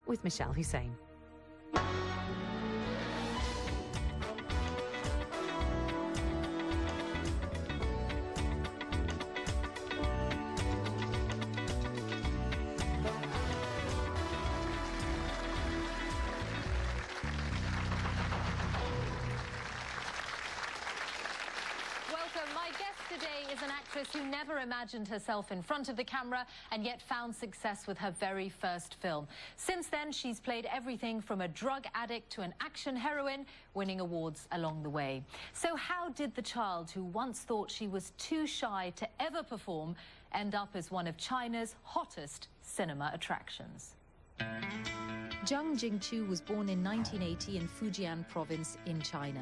with Mishal Husain. My guest today is an actress who never imagined herself in front of the camera and yet found success with her very first film. Since then, she's played everything from a drug addict to an action heroine, winning awards along the way. So how did the child who once thought she was too shy to ever perform end up as one of China's hottest cinema attractions? Zhang Jingchu was born in 1980 in Fujian province in China.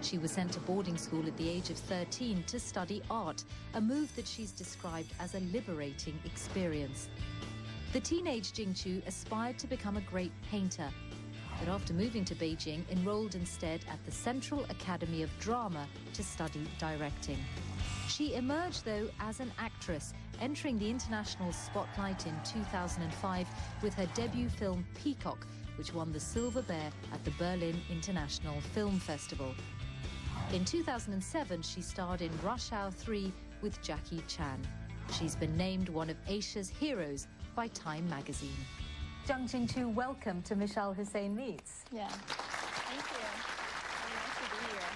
She was sent to boarding school at the age of 13 to study art, a move that she's described as a liberating experience. The teenage Jingchu aspired to become a great painter, but after moving to Beijing, enrolled instead at the Central Academy of Drama to study directing. She emerged, though, as an actress, entering the international spotlight in 2005 with her debut film Peacock, which won the Silver Bear at the Berlin International Film Festival. In 2007, she starred in Rush Hour 3 with Jackie Chan. She's been named one of Asia's heroes by Time magazine. Zhang Jingchu, welcome to Mishal Husain Meets. Yeah, thank you. Very nice to be here.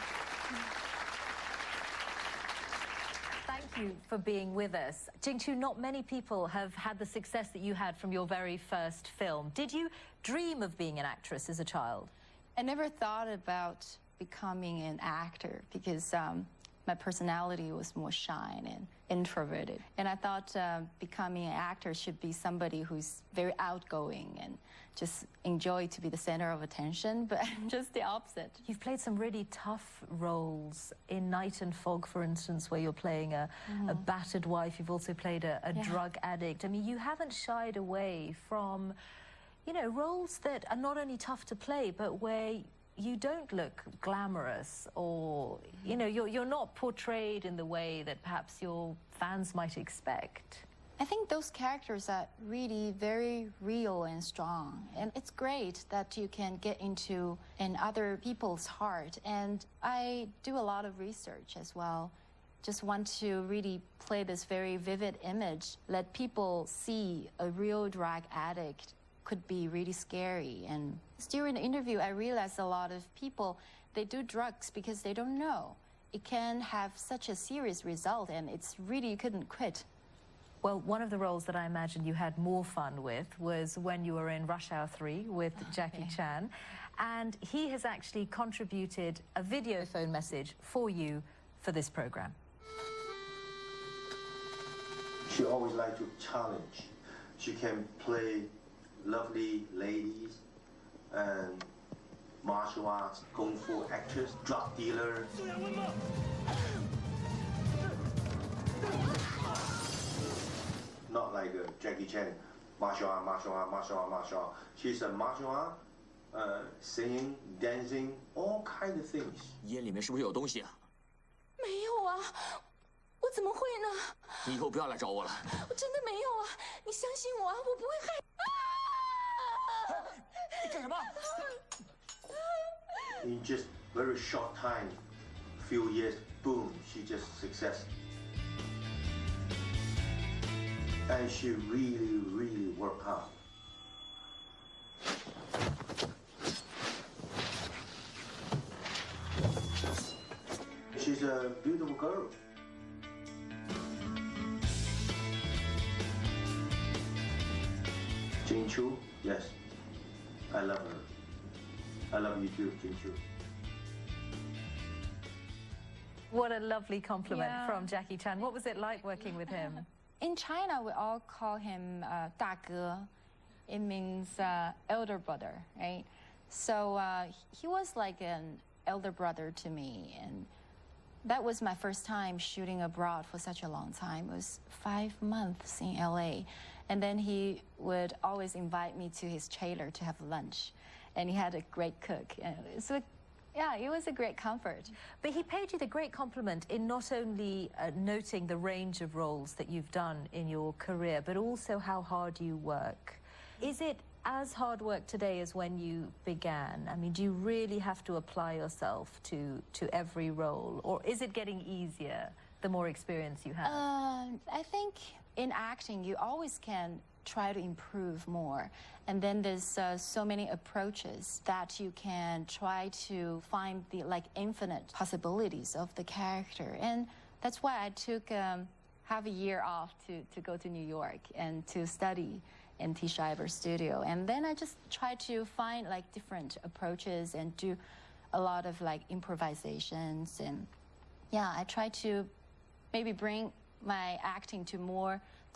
Thank you for being with us. Jingchu, not many people have had the success that you had from your very first film. Did you dream of being an actress as a child? I never thought about becoming an actor because my personality was more shy and introverted. And I thought becoming an actor should be somebody who's very outgoing and just enjoy to be the center of attention, but I'm just the opposite. You've played some really tough roles in Night and Fog, for instance, where you're playing a battered wife. You've also played a drug addict. I mean, you haven't shied away from, you know, roles that are not only tough to play, but where you don't look glamorous, or, you know, you're not portrayed in the way that perhaps your fans might expect. I think those characters are really very real and strong. And it's great that you can get into other people's heart. And I do a lot of research as well. Just want to really play this very vivid image, let people see a real drug addict could be really scary. And during the interview, I realized a lot of people, they do drugs because they don't know. It can have such a serious result, and it's really, you couldn't quit. Well, one of the roles that I imagine you had more fun with was when you were in Rush Hour 3 with Jackie Chan. And he has actually contributed a video phone message for you for this program. She always liked to challenge. She can play lovely ladies and martial arts, kung fu actress, drug dealer. Not like Jackie Chan, martial art, martial art, martial art, martial art. She's a martial art, singing, dancing, all kind of things. 烟里面是不是有东西啊？没有啊，我怎么会呢？你以后不要来找我了。我真的没有啊，你相信我啊，我不会害。你干什么？ In just very short time, few years, boom, she just success. And she really, really worked hard. She's a beautiful girl. Jingchu, yes, I love her. I love you too, Jingchu. What a lovely compliment Yeah. from Jackie Chan. What was it like working with him? In China, we all call him 大哥. It means elder brother, right? So he was like an elder brother to me. And that was my first time shooting abroad for such a long time. It was 5 months in LA. And then he would always invite me to his trailer to have lunch. And he had a great cook. So yeah, it was a great comfort. But he paid you the great compliment in not only noting the range of roles that you've done in your career, but also how hard you work. Is it as hard work today as when you began? I mean, do you really have to apply yourself to every role, or is it getting easier the more experience you have? I think in acting, you always can try to improve more. And then there's so many approaches that you can try to find the infinite possibilities of the character. And that's why I took half a year off to go to New York and to study in T. Schreiber's studio. And then I just try to find different approaches and do a lot of improvisations. And yeah, I try to maybe bring my acting to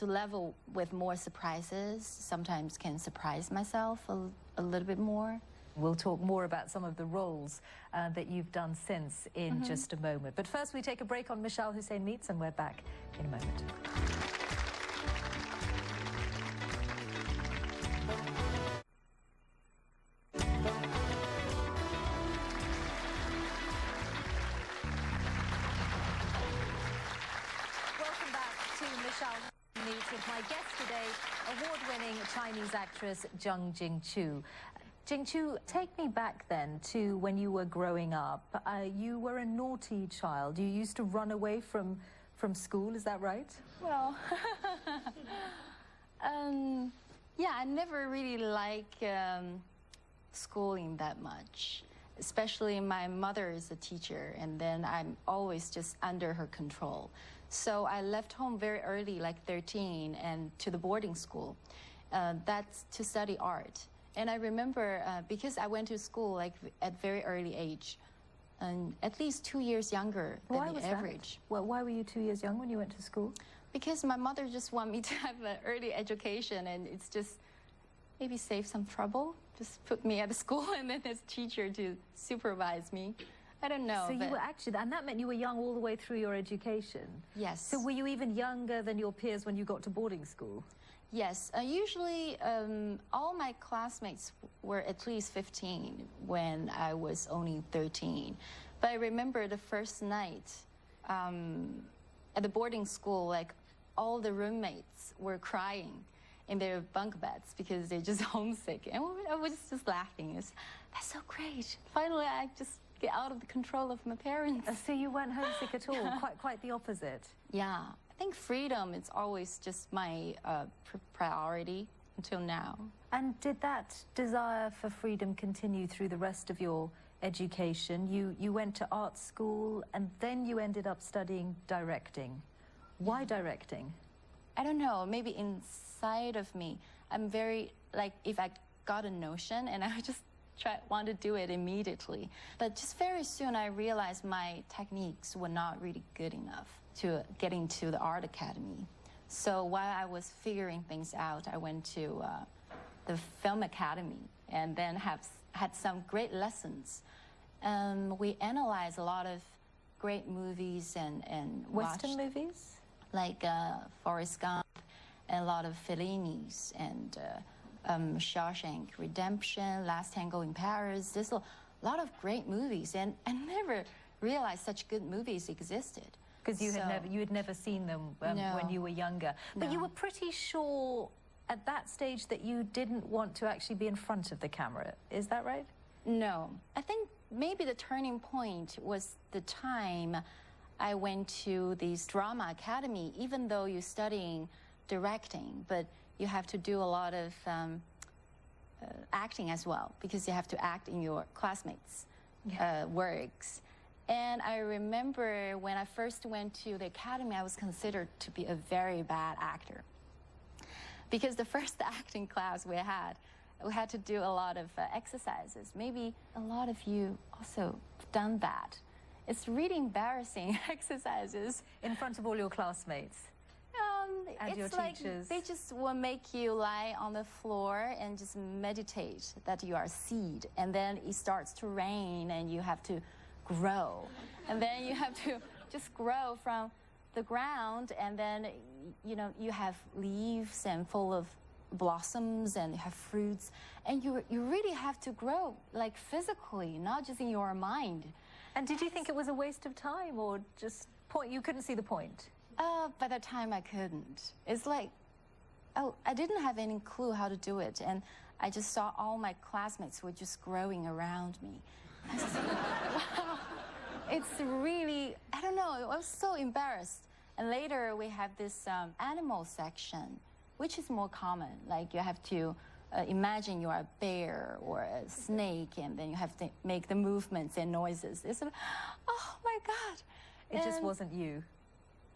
level with more surprises. Sometimes can surprise myself a little bit more. We'll talk more about some of the roles that you've done since in just a moment. But first we take a break on Mishal Husain Meets, and we're back in a moment. Welcome back to Mishal Meets with my guest today, award-winning Chinese actress Zhang Jingchu. Jingchu, take me back then to when you were growing up. You were a naughty child. You used to run away from school, is that right? Well, yeah, I never really liked schooling that much. Especially my mother is a teacher, and then I'm always just under her control. So I left home very early, 13, and to the boarding school. That's to study art. And I remember, because I went to school at very early age, and at least 2 years younger than the average. Well, why were you 2 years young when you went to school? Because my mother just wanted me to have an early education, and it's just maybe save some trouble. Just put me at a school and then as teacher to supervise me. I don't know. So you were actually, and that meant you were young all the way through your education? Yes. So were you even younger than your peers when you got to boarding school? Yes. Usually all my classmates were at least 15 when I was only 13. But I remember the first night at the boarding school, all the roommates were crying in their bunk beds because they're just homesick. And I was just laughing. That's so great. Finally, I just get out of the control of my parents. So you weren't homesick at all, quite the opposite. Yeah, I think freedom is always just my priority until now. And did that desire for freedom continue through the rest of your education? You went to art school and then you ended up studying directing. Why directing? I don't know, maybe inside of me, I'm very, if I got a notion and I just want to do it immediately. But just very soon I realized my techniques were not really good enough to get into the art academy. So while I was figuring things out, I went to the film academy and then had some great lessons. We analyzed a lot of great movies and Western watched, movies? Like Forrest Gump and a lot of Fellini's and Shawshank Redemption, Last Tango in Paris. There's a lot of great movies, and I never realized such good movies existed. Because you had never seen them No. when you were younger. But No. you were pretty sure at that stage that you didn't want to actually be in front of the camera. Is that right? No. I think maybe the turning point was the time I went to this drama academy, even though you're studying directing, but you have to do a lot of acting as well, because you have to act in your classmates' works. And I remember when I first went to the academy, I was considered to be a very bad actor. Because the first acting class we had to do a lot of exercises. Maybe a lot of you also done that. It's really embarrassing exercises. In front of all your classmates? And your It's like teachers? they just will make you lie on the floor and just meditate that you are a seed. And then it starts to rain and you have to grow. And then you have to just grow from the ground, and then you have leaves and full of blossoms and you have fruits, and you really have to grow physically, not just in your mind. And did you think it was a waste of time, or just you couldn't see the point? By the time I couldn't. It's I didn't have any clue how to do it, and I just saw all my classmates were just growing around me. I was like, wow, it's really, I don't know, I was so embarrassed. And later we have this animal section, which is more common. Like you have to imagine you are a bear or a snake, and then you have to make the movements and noises. It's, oh my God. It just wasn't you.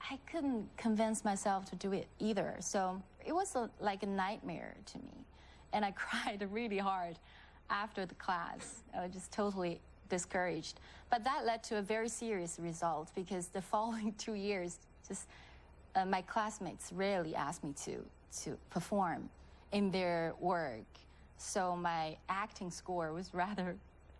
I couldn't convince myself to do it either. So it was like a nightmare to me. And I cried really hard after the class. I was just totally discouraged. But that led to a very serious result, because the following 2 years, just my classmates rarely asked me to perform in their work. So my acting score was rather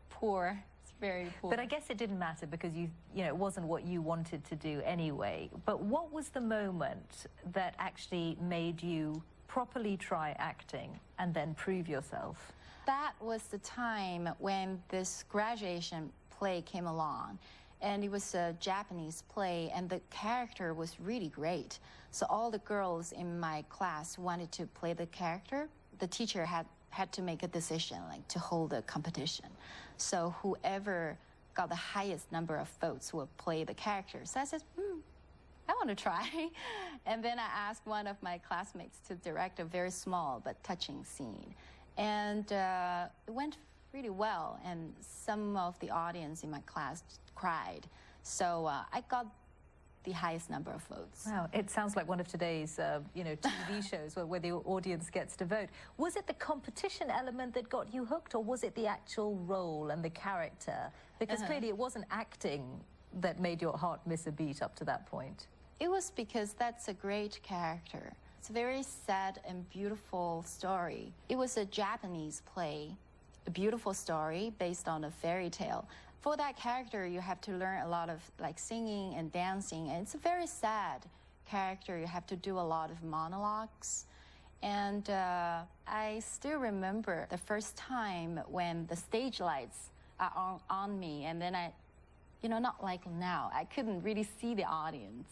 poor. It's very poor. But I guess it didn't matter, because you know, it wasn't what you wanted to do anyway. But what was the moment that actually made you properly try acting and then prove yourself? That was the time when this graduation play came along. And it was a Japanese play, and the character was really great. So all the girls in my class wanted to play the character. The teacher had to make a decision, like to hold a competition. So whoever got the highest number of votes will play the character. So I said, I want to try. And then I asked one of my classmates to direct a very small but touching scene. And it went really well, and some of the audience in my class cried. So I got the highest number of votes. Wow, it sounds like one of today's, TV shows where the audience gets to vote. Was it the competition element that got you hooked, or was it the actual role and the character? Because clearly it wasn't acting that made your heart miss a beat up to that point. It was because that's a great character. It's a very sad and beautiful story. It was a Japanese play, a beautiful story based on a fairy tale. For that character, you have to learn a lot of like singing and dancing, and it's a very sad character. You have to do a lot of monologues. And I still remember the first time when the stage lights are on me, and then I, not like now, I couldn't really see the audience.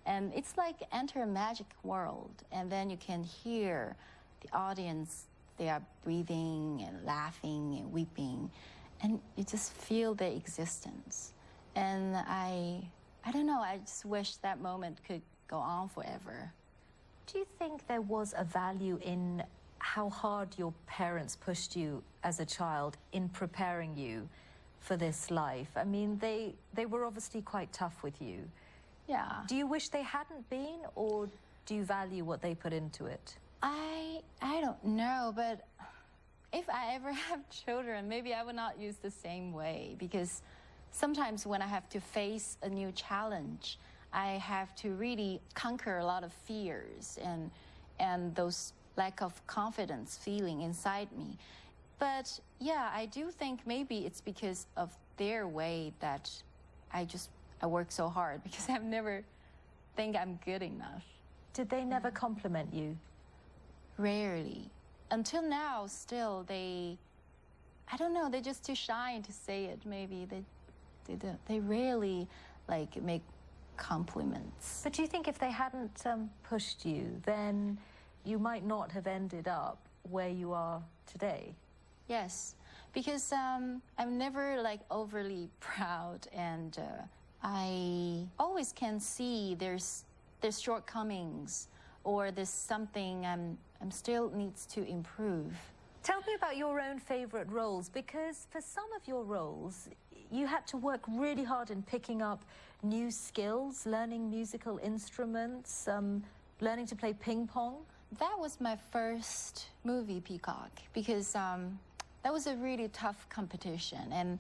And it's like enter a magic world, and then you can hear the audience. They are breathing and laughing and weeping, and you just feel their existence. And I don't know, I just wish that moment could go on forever. Do you think there was a value in how hard your parents pushed you as a child in preparing you for this life? I mean, they were obviously quite tough with you. Yeah. Do you wish they hadn't been, or do you value what they put into it? I don't know, but if I ever have children, maybe I will not use the same way, because sometimes when I have to face a new challenge, I have to really conquer a lot of fears and those lack of confidence feeling inside me. But yeah, I do think maybe it's because of their way that I work so hard, because I've never think I'm good enough. Did they never compliment you? Rarely. Until now, still, I don't know, they're just too shy to say it. Maybe they rarely like make compliments. But do you think if they hadn't pushed you, then you might not have ended up where you are today? Yes, because I'm never like overly proud, and I always can see there's shortcomings, or there's something I'm still needs to improve. Tell me about your own favorite roles, because for some of your roles, you had to work really hard in picking up new skills, learning musical instruments, learning to play ping pong. That was my first movie, Peacock, because that was a really tough competition. And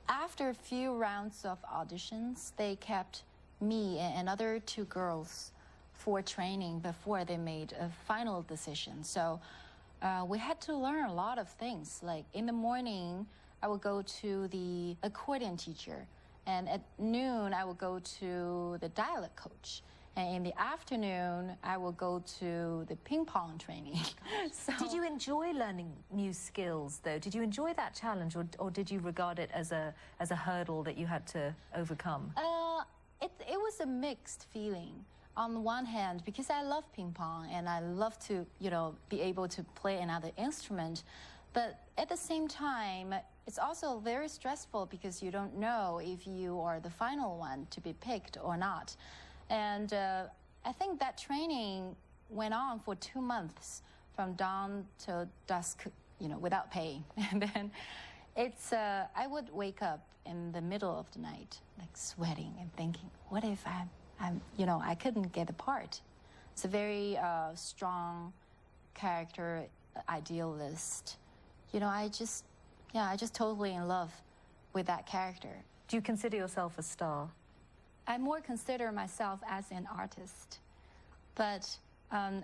after a few rounds of auditions, they kept me and other 2 girls for training before they made a final decision. So we had to learn a lot of things. Like in the morning, I would go to the accordion teacher, and at noon, I would go to the dialect coach. And in the afternoon, I will go to the ping pong training. So, did you enjoy learning new skills, though? Did you enjoy that challenge, or did you regard it as a hurdle that you had to overcome? It was a mixed feeling. on the one hand, because I love ping pong and I love to, be able to play another instrument, but at the same time, it's also very stressful because you don't know if you are the final one to be picked or not. And I think that training went on for 2 months, from dawn till dusk, without pay. And then I would wake up in the middle of the night, like sweating and thinking, what if I couldn't get the part? It's a very strong character, idealist. I just totally in love with that character. Do you consider yourself a star? I more consider myself as an artist. But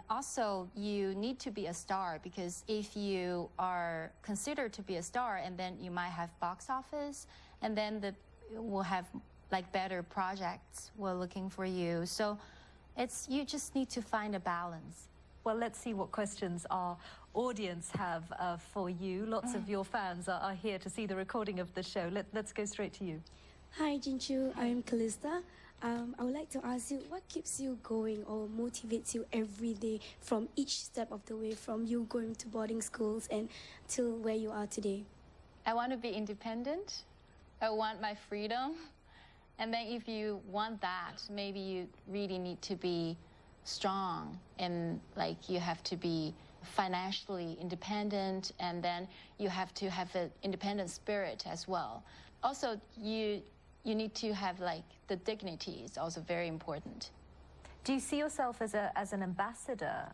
also, you need to be a star, because if you are considered to be a star, and then you might have box office, and then we'll have like better projects were looking for you. So you just need to find a balance. Well, let's see what questions our audience have for you. Lots of your fans are here to see the recording of the show. Let's go straight to you. Hi, Jingchu. I'm Callista. I would like to ask you, what keeps you going or motivates you every day from each step of the way, from you going to boarding schools and till where you are today? I want to be independent. I want my freedom. And then if you want that, maybe you really need to be strong, and like you have to be financially independent, and then you have to have an independent spirit as well. Also, you need to have like the dignity is also very important. Do you see yourself as an ambassador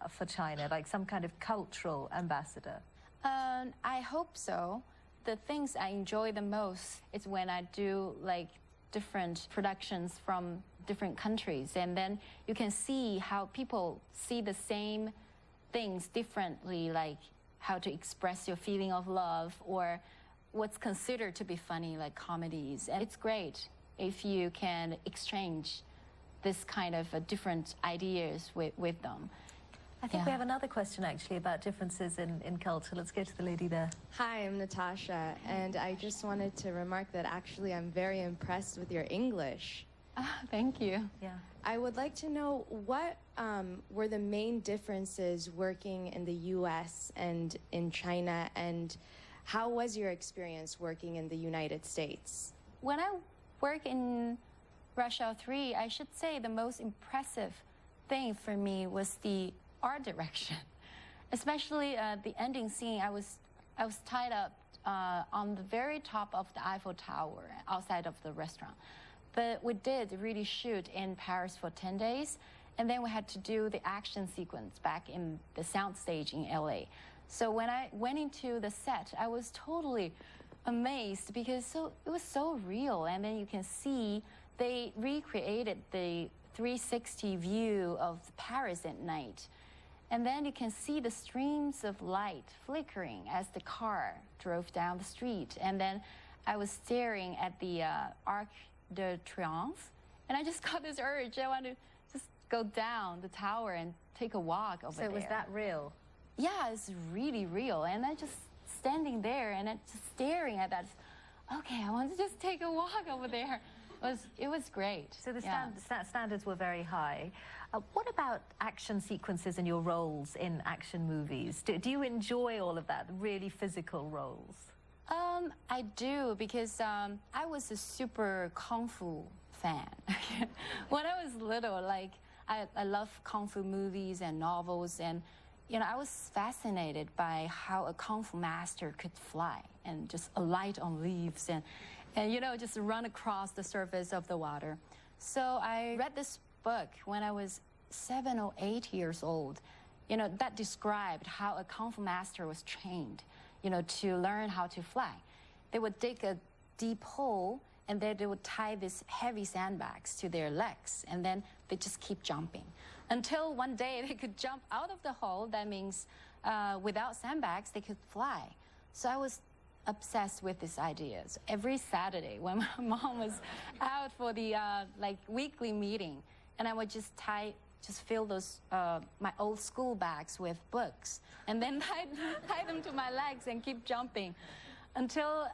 for China, like some kind of cultural ambassador? I hope so. The things I enjoy the most is when I do like different productions from different countries, and then you can see how people see the same things differently, like how to express your feeling of love, or what's considered to be funny, like comedies. And it's great if you can exchange this kind of different ideas with them. I think we have another question actually about differences in culture. Let's go to the lady there. Hi, I'm Natasha, and I just wanted to remark that actually I'm very impressed with your English. Thank you. Yeah. I would like to know what were the main differences working in the US and in China, and how was your experience working in the United States? When I work in Rush Hour 3, I should say the most impressive thing for me was the art direction, especially the ending scene. I was tied up on the very top of the Eiffel Tower outside of the restaurant. But we did really shoot in Paris for 10 days, and then we had to do the action sequence back in the soundstage in LA. So when I went into the set, I was totally amazed because it was so real. And then you can see they recreated the 360 view of Paris at night. And then you can see the streams of light flickering as the car drove down the street. And then I was staring at the Arc de Triomphe, and I just got this urge. I want to just go down the tower and take a walk over there. So was that real? Yeah, it's really real. And I just standing there and just staring at that. Okay, I want to just take a walk over there. It was great. So the standards were very high. What about action sequences and your roles in action movies? Do you enjoy all of that, really physical roles? I do, because I was a super Kung Fu fan. When I was little, like, I love Kung Fu movies and novels, and, I was fascinated by how a Kung Fu master could fly and just alight on leaves and just run across the surface of the water. So I read this book when I was 7 or 8 years old, that described how a Kung Fu master was trained, to learn how to fly. They would dig a deep hole, and then they would tie these heavy sandbags to their legs, and then they just keep jumping until one day they could jump out of the hole. That means without sandbags, they could fly. So I was obsessed with this idea. So every Saturday when my mom was out for the weekly meeting, and I would just fill those my old school bags with books, and then tie them to my legs and keep jumping until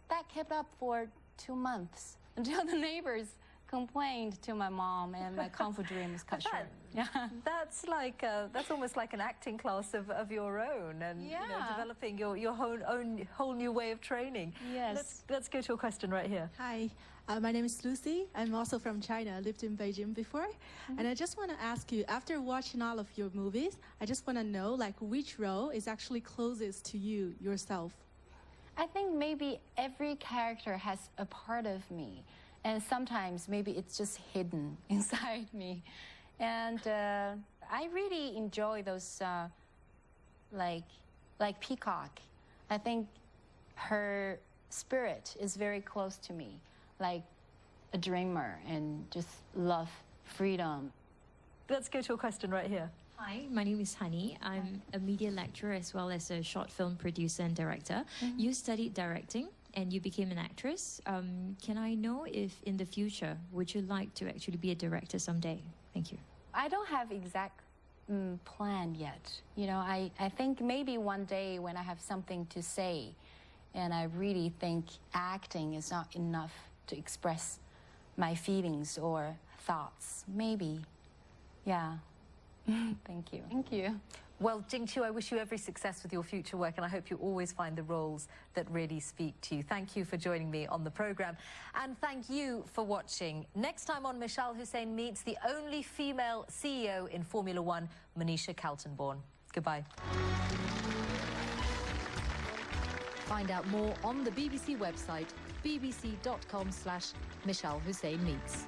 that kept up for 2 months, until the neighbors complained to my mom, and my comfort dream was cut short. Yeah. That's almost like an acting class of your own, and you know, Yeah. developing your whole new way of training. Yes. Let's go to a question right here. Hi, my name is Lucy. I'm also from China. I lived in Beijing before. And I just want to ask you, after watching all of your movies, I just want to know, like, which role is actually closest to you, yourself? I think maybe every character has a part of me, and sometimes maybe it's just hidden inside me. And I really enjoy those, like Peacock. I think her spirit is very close to me, like a dreamer and just love freedom. Let's go to a question right here. Hi, my name is Honey. I'm a media lecturer as well as a short film producer and director. You studied directing and you became an actress. Can I know if in the future, would you like to actually be a director someday? Thank you. I don't have exact plan yet. You know, I think maybe one day when I have something to say and I really think acting is not enough to express my feelings or thoughts, maybe. Yeah. Thank you. Thank you. Well, Jingchu, I wish you every success with your future work, and I hope you always find the roles that really speak to you. Thank you for joining me on the programme, and thank you for watching. Next time on Mishal Husain Meets, the only female CEO in Formula One, Manisha Kaltenborn. Goodbye. Find out more on the BBC website, bbc.com/Mishal Husain Meets.